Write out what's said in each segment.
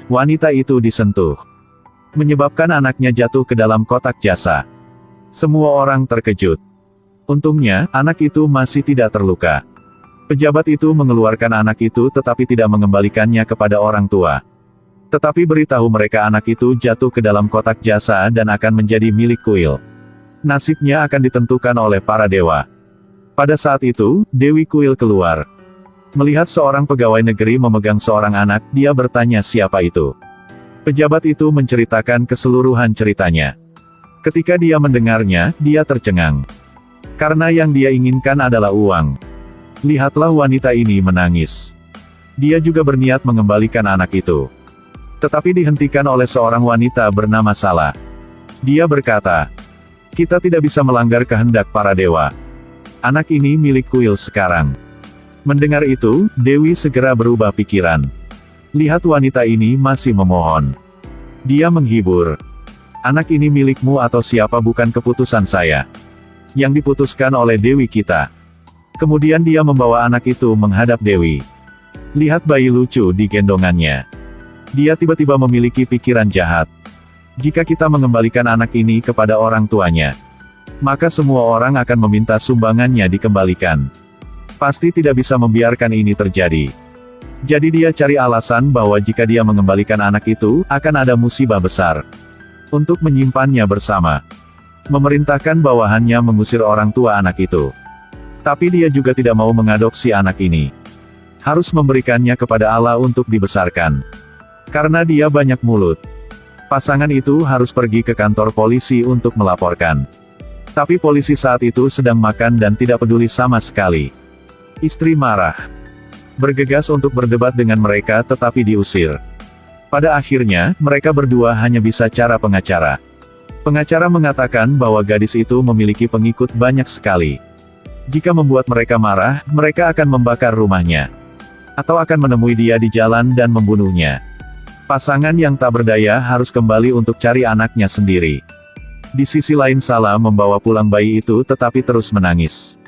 wanita itu disentuh, menyebabkan anaknya jatuh ke dalam kotak jasa. Semua orang terkejut. Untungnya, anak itu masih tidak terluka. Pejabat itu mengeluarkan anak itu tetapi tidak mengembalikannya kepada orang tua. Tetapi beritahu mereka anak itu jatuh ke dalam kotak jasa dan akan menjadi milik kuil. Nasibnya akan ditentukan oleh para dewa. Pada saat itu, Dewi Kuil keluar. Melihat seorang pegawai negeri memegang seorang anak, dia bertanya siapa itu. Pejabat itu menceritakan keseluruhan ceritanya. Ketika dia mendengarnya, dia tercengang. Karena yang dia inginkan adalah uang. Lihatlah wanita ini menangis. Dia juga berniat mengembalikan anak itu. Tetapi dihentikan oleh seorang wanita bernama Salah. Dia berkata, "Kita tidak bisa melanggar kehendak para dewa. Anak ini milik kuil sekarang." Mendengar itu, Dewi segera berubah pikiran. Lihat wanita ini masih memohon. Dia menghibur. Anak ini milikmu atau siapa bukan keputusan saya. Yang diputuskan oleh Dewi kita. Kemudian dia membawa anak itu menghadap Dewi. Lihat bayi lucu di gendongannya. Dia tiba-tiba memiliki pikiran jahat. Jika kita mengembalikan anak ini kepada orang tuanya, maka semua orang akan meminta sumbangannya dikembalikan. Pasti tidak bisa membiarkan ini terjadi. Jadi dia cari alasan bahwa jika dia mengembalikan anak itu, akan ada musibah besar. Untuk menyimpannya bersama. Memerintahkan bawahannya mengusir orang tua anak itu. Tapi dia juga tidak mau mengadopsi anak ini. Harus memberikannya kepada Allah untuk dibesarkan. Karena dia banyak mulut. Pasangan itu harus pergi ke kantor polisi untuk melaporkan. Tapi polisi saat itu sedang makan dan tidak peduli sama sekali. Istri marah. Bergegas untuk berdebat dengan mereka tetapi diusir. Pada akhirnya, mereka berdua hanya bisa cara pengacara. Pengacara mengatakan bahwa gadis itu memiliki pengikut banyak sekali. Jika membuat mereka marah, mereka akan membakar rumahnya. Atau akan menemui dia di jalan dan membunuhnya. Pasangan yang tak berdaya harus kembali untuk cari anaknya sendiri. Di sisi lain Salah membawa pulang bayi itu tetapi terus menangis.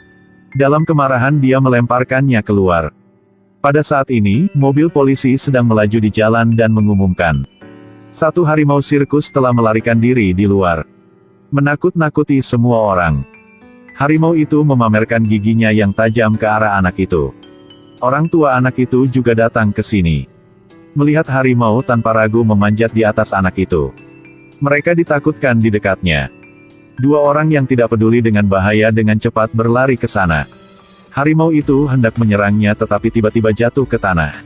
Dalam kemarahan dia melemparkannya keluar. Pada saat ini, mobil polisi sedang melaju di jalan dan mengumumkan. Satu harimau sirkus telah melarikan diri di luar. Menakut-nakuti semua orang. Harimau itu memamerkan giginya yang tajam ke arah anak itu. Orang tua anak itu juga datang ke sini. Melihat harimau tanpa ragu memanjat di atas anak itu. Mereka ditakutkan di dekatnya. Dua orang yang tidak peduli dengan bahaya dengan cepat berlari ke sana. Harimau itu hendak menyerangnya tetapi tiba-tiba jatuh ke tanah.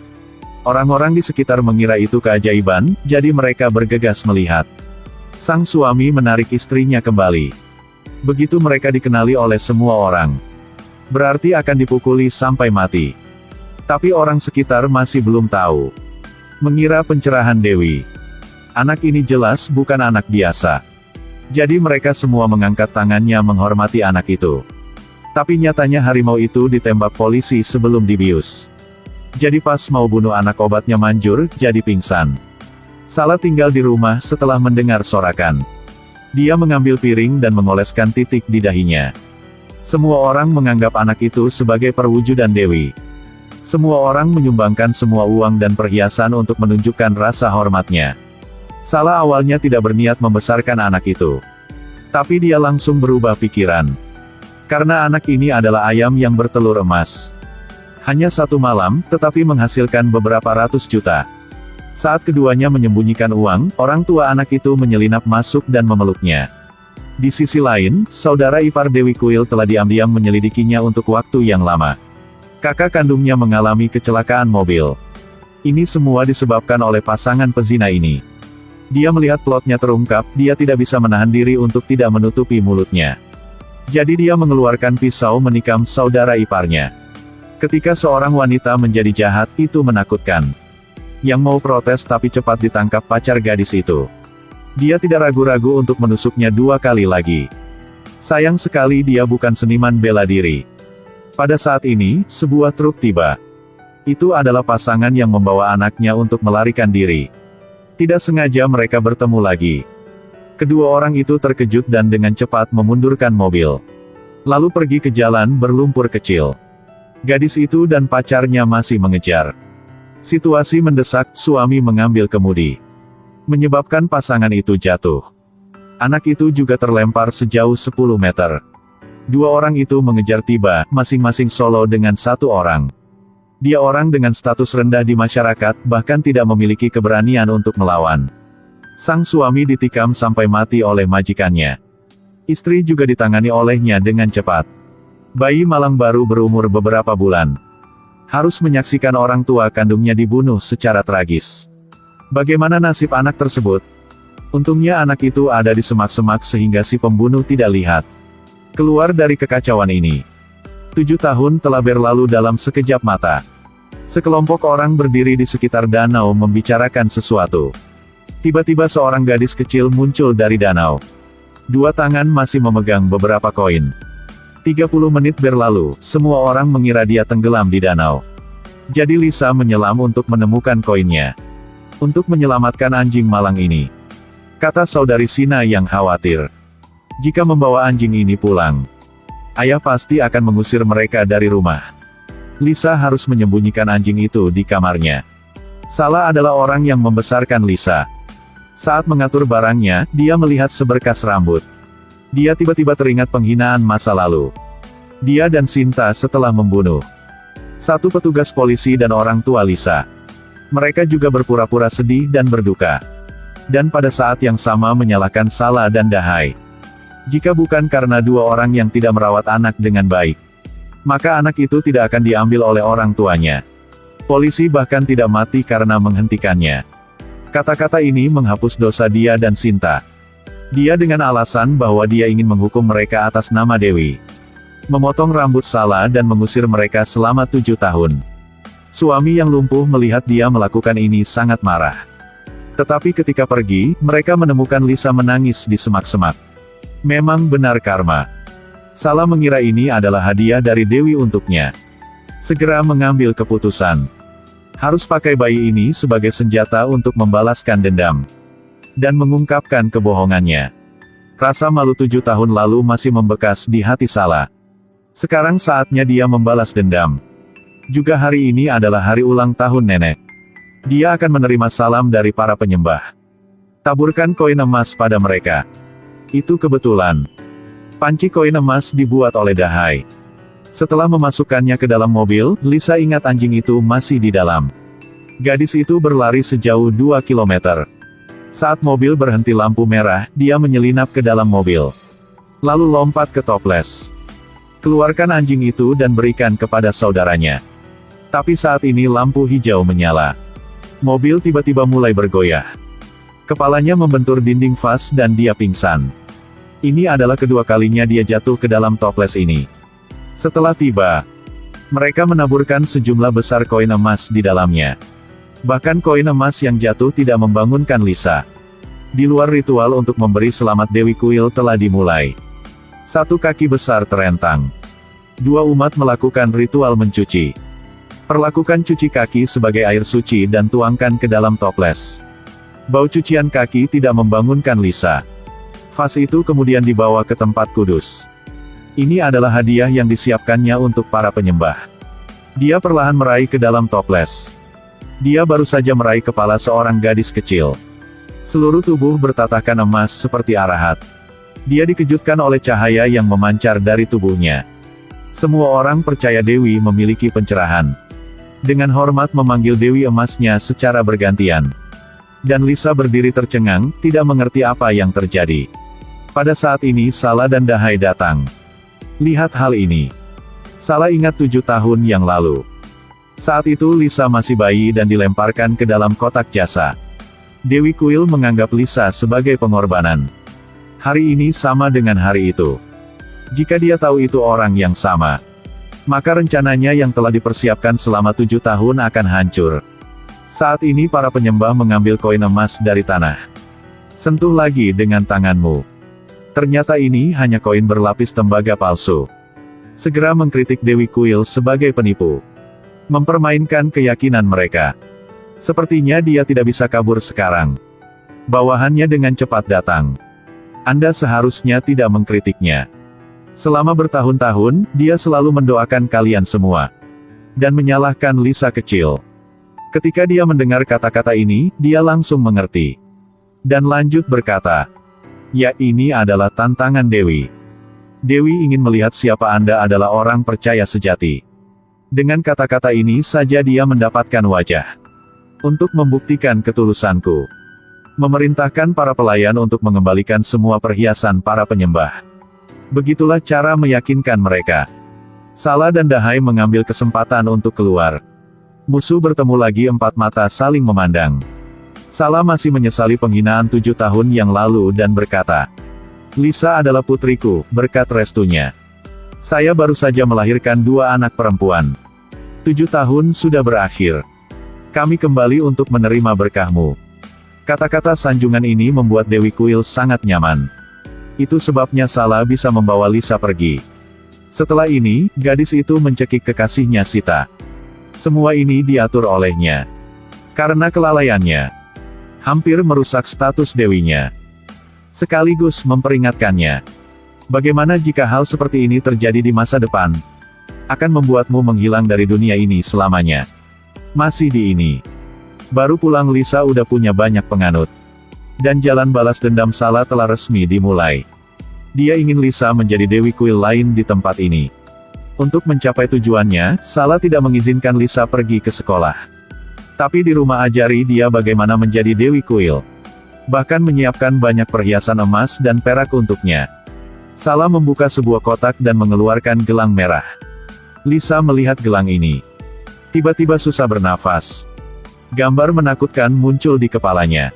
Orang-orang di sekitar mengira itu keajaiban, jadi mereka bergegas melihat. Sang suami menarik istrinya kembali. Begitu mereka dikenali oleh semua orang. Berarti akan dipukuli sampai mati. Tapi orang sekitar masih belum tahu. Mengira pencerahan Dewi. Anak ini jelas bukan anak biasa. Jadi mereka semua mengangkat tangannya menghormati anak itu. Tapi nyatanya harimau itu ditembak polisi sebelum dibius. Jadi pas mau bunuh anak obatnya manjur, jadi pingsan. Salah tinggal di rumah setelah mendengar sorakan. Dia mengambil piring dan mengoleskan titik di dahinya. Semua orang menganggap anak itu sebagai perwujudan Dewi. Semua orang menyumbangkan semua uang dan perhiasan untuk menunjukkan rasa hormatnya. Salah awalnya tidak berniat membesarkan anak itu. Tapi dia langsung berubah pikiran. Karena anak ini adalah ayam yang bertelur emas. Hanya satu malam, tetapi menghasilkan beberapa ratus juta. Saat keduanya menyembunyikan uang, orang tua anak itu menyelinap masuk dan memeluknya. Di sisi lain, saudara ipar Dewi Kuil telah diam-diam menyelidikinya untuk waktu yang lama. Kakak kandungnya mengalami kecelakaan mobil. Ini semua disebabkan oleh pasangan pezina ini. Dia melihat plotnya terungkap, dia tidak bisa menahan diri untuk tidak menutupi mulutnya. Jadi dia mengeluarkan pisau menikam saudara iparnya. Ketika seorang wanita menjadi jahat, itu menakutkan. Yang mau protes tapi cepat ditangkap pacar gadis itu. Dia tidak ragu-ragu untuk menusuknya 2 kali lagi. Sayang sekali dia bukan seniman bela diri. Pada saat ini, sebuah truk tiba. Itu adalah pasangan yang membawa anaknya untuk melarikan diri. Tidak sengaja mereka bertemu lagi. Kedua orang itu terkejut dan dengan cepat memundurkan mobil. Lalu pergi ke jalan berlumpur kecil. Gadis itu dan pacarnya masih mengejar. Situasi mendesak, suami mengambil kemudi, menyebabkan pasangan itu jatuh. Anak itu juga terlempar sejauh 10 meter. Dua orang itu mengejar tiba, masing-masing solo dengan satu orang. Dia orang dengan status rendah di masyarakat, bahkan tidak memiliki keberanian untuk melawan. Sang suami ditikam sampai mati oleh majikannya. Istri juga ditangani olehnya dengan cepat. Bayi malang baru berumur beberapa bulan harus menyaksikan orang tua kandungnya dibunuh secara tragis. Bagaimana nasib anak tersebut? Untungnya anak itu ada di semak-semak sehingga si pembunuh tidak lihat. Keluar dari kekacauan ini. 7 tahun telah berlalu dalam sekejap mata. Sekelompok orang berdiri di sekitar danau membicarakan sesuatu. Tiba-tiba seorang gadis kecil muncul dari danau. Dua tangan masih memegang beberapa koin. 30 menit berlalu, semua orang mengira dia tenggelam di danau. Jadi Lisa menyelam untuk menemukan koinnya. Untuk menyelamatkan anjing malang ini. Kata saudari Sina yang khawatir. Jika membawa anjing ini pulang, ayah pasti akan mengusir mereka dari rumah. Lisa harus menyembunyikan anjing itu di kamarnya. Salah adalah orang yang membesarkan Lisa. Saat mengatur barangnya, dia melihat seberkas rambut. Dia tiba-tiba teringat penghinaan masa lalu. Dia dan Sinta setelah membunuh satu petugas polisi dan orang tua Lisa. Mereka juga berpura-pura sedih dan berduka. Dan pada saat yang sama menyalahkan Sala dan Dahai. Jika bukan karena dua orang yang tidak merawat anak dengan baik, maka anak itu tidak akan diambil oleh orang tuanya. Polisi bahkan tidak mati karena menghentikannya. Kata-kata ini menghapus dosa dia dan Sinta. Dia dengan alasan bahwa dia ingin menghukum mereka atas nama Dewi. Memotong rambut Sala dan mengusir mereka selama 7 tahun. Suami yang lumpuh melihat dia melakukan ini sangat marah. Tetapi ketika pergi, mereka menemukan Lisa menangis di semak-semak. Memang benar karma. Sala mengira ini adalah hadiah dari Dewi untuknya. Segera mengambil keputusan. Harus pakai bayi ini sebagai senjata untuk membalaskan dendam. Dan mengungkapkan kebohongannya. Rasa malu 7 tahun lalu masih membekas di hati Sala. Sekarang saatnya dia membalas dendam. Juga hari ini adalah hari ulang tahun nenek. Dia akan menerima salam dari para penyembah. Taburkan koin emas pada mereka. Itu kebetulan. Panci koin emas dibuat oleh Dahai. Setelah memasukkannya ke dalam mobil, Lisa ingat anjing itu masih di dalam. Gadis itu berlari sejauh 2 kilometer. Saat mobil berhenti lampu merah, dia menyelinap ke dalam mobil. Lalu lompat ke toples. Keluarkan anjing itu dan berikan kepada saudaranya. Tapi saat ini lampu hijau menyala. Mobil tiba-tiba mulai bergoyah. Kepalanya membentur dinding vas dan dia pingsan. Ini adalah kedua kalinya dia jatuh ke dalam toples ini. Setelah tiba, mereka menaburkan sejumlah besar koin emas di dalamnya. Bahkan koin emas yang jatuh tidak membangunkan Lisa. Di luar ritual untuk memberi selamat Dewi Kuil telah dimulai. Satu kaki besar terentang. Dua umat melakukan ritual mencuci. Perlakukan cuci kaki sebagai air suci dan tuangkan ke dalam toples. Bau cucian kaki tidak membangunkan Lisa. Vas itu kemudian dibawa ke tempat kudus. Ini adalah hadiah yang disiapkannya untuk para penyembah. Dia perlahan meraih ke dalam toples. Dia baru saja meraih kepala seorang gadis kecil. Seluruh tubuh bertatahkan emas seperti arahat. Dia dikejutkan oleh cahaya yang memancar dari tubuhnya. Semua orang percaya Dewi memiliki pencerahan. Dengan hormat memanggil Dewi emasnya secara bergantian. Dan Lisa berdiri tercengang, tidak mengerti apa yang terjadi. Pada saat ini Sala dan Dahai datang. Lihat hal ini. Sala ingat 7 tahun yang lalu. Saat itu Lisa masih bayi dan dilemparkan ke dalam kotak jasa. Dewi Kuil menganggap Lisa sebagai pengorbanan. Hari ini sama dengan hari itu. Jika dia tahu itu orang yang sama, maka rencananya yang telah dipersiapkan selama 7 tahun akan hancur. Saat ini para penyembah mengambil koin emas dari tanah. Sentuh lagi dengan tanganmu. Ternyata ini hanya koin berlapis tembaga palsu. Segera mengkritik Dewi Kuil sebagai penipu. Mempermainkan keyakinan mereka. Sepertinya dia tidak bisa kabur sekarang. Bawahannya dengan cepat datang. Anda seharusnya tidak mengkritiknya. Selama bertahun-tahun, dia selalu mendoakan kalian semua. Dan menyalahkan Lisa kecil. Ketika dia mendengar kata-kata ini, dia langsung mengerti. Dan lanjut berkata, "Ya, ini adalah tantangan Dewi. Dewi ingin melihat siapa Anda adalah orang percaya sejati." Dengan kata-kata ini saja dia mendapatkan wajah. Untuk membuktikan ketulusanku. Memerintahkan para pelayan untuk mengembalikan semua perhiasan para penyembah. Begitulah cara meyakinkan mereka. Salah dan Dahai mengambil kesempatan untuk keluar. Musuh bertemu lagi, empat mata saling memandang. Salah masih menyesali penghinaan 7 tahun yang lalu dan berkata, "Lisa adalah putriku, berkat restunya. Saya baru saja melahirkan 2 anak perempuan. 7 tahun sudah berakhir. Kami kembali untuk menerima berkahmu." Kata-kata sanjungan ini membuat Dewi Kuil sangat nyaman. Itu sebabnya Salah bisa membawa Lisa pergi. Setelah ini, gadis itu mencekik kekasihnya Sita. Semua ini diatur olehnya. Karena kelalaiannya, hampir merusak status Dewinya. Sekaligus memperingatkannya. Bagaimana jika hal seperti ini terjadi di masa depan? Akan membuatmu menghilang dari dunia ini selamanya. Masih di ini. Baru pulang Lisa udah punya banyak penganut. Dan jalan balas dendam Salah telah resmi dimulai. Dia ingin Lisa menjadi Dewi Kuil lain di tempat ini. Untuk mencapai tujuannya, Salah tidak mengizinkan Lisa pergi ke sekolah. Tapi di rumah ajari dia bagaimana menjadi Dewi Kuil. Bahkan menyiapkan banyak perhiasan emas dan perak untuknya. Salah membuka sebuah kotak dan mengeluarkan gelang merah. Lisa melihat gelang ini. Tiba-tiba susah bernafas. Gambar menakutkan muncul di kepalanya.